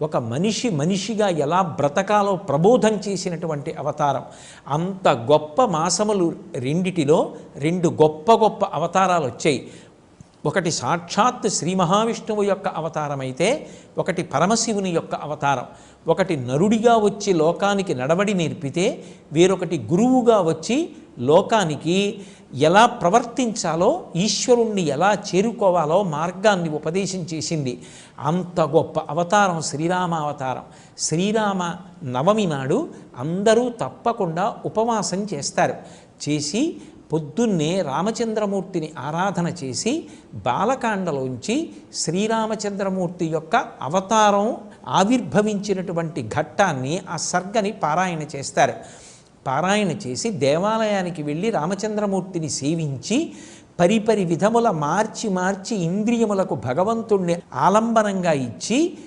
ఒక మనిషిగా ఎలా బ్రతకాలో ప్రబోధం చేసినటువంటి అవతారం. అంత గొప్ప మాసములు రెండిటిలో రెండు గొప్ప గొప్ప అవతారాలు వచ్చాయి. ఒకటి సాక్షాత్ శ్రీ మహావిష్ణువు యొక్క అవతారం అయితే, ఒకటి పరమశివుని యొక్క అవతారం. ఒకటి నరుడిగా వచ్చి లోకానికి నడవడి నేర్పితే, వేరొకటి గురువుగా వచ్చి లోకానికి ఎలా ప్రవర్తించాలో, ఈశ్వరుణ్ణి ఎలా చేరుకోవాలో మార్గాన్ని ఉపదేశం చేసింది. అంత గొప్ప అవతారం శ్రీరామ అవతారం. శ్రీరామ నవమి నాడు అందరూ తప్పకుండా ఉపవాసం చేస్తారు. చేసి పొద్దున్నే రామచంద్రమూర్తిని ఆరాధన చేసి బాలకాండలోంచి శ్రీరామచంద్రమూర్తి యొక్క అవతారం ఆవిర్భవించినటువంటి ఘట్టాన్ని, ఆ సర్గని పారాయణ చేస్తారు. పారాయణ చేసి దేవాలయానికి వెళ్ళి రామచంద్రమూర్తిని సేవించి పరిపరి విధముల మార్చి ఇంద్రియములకు భగవంతుణ్ణి ఆలంబనంగా ఇచ్చి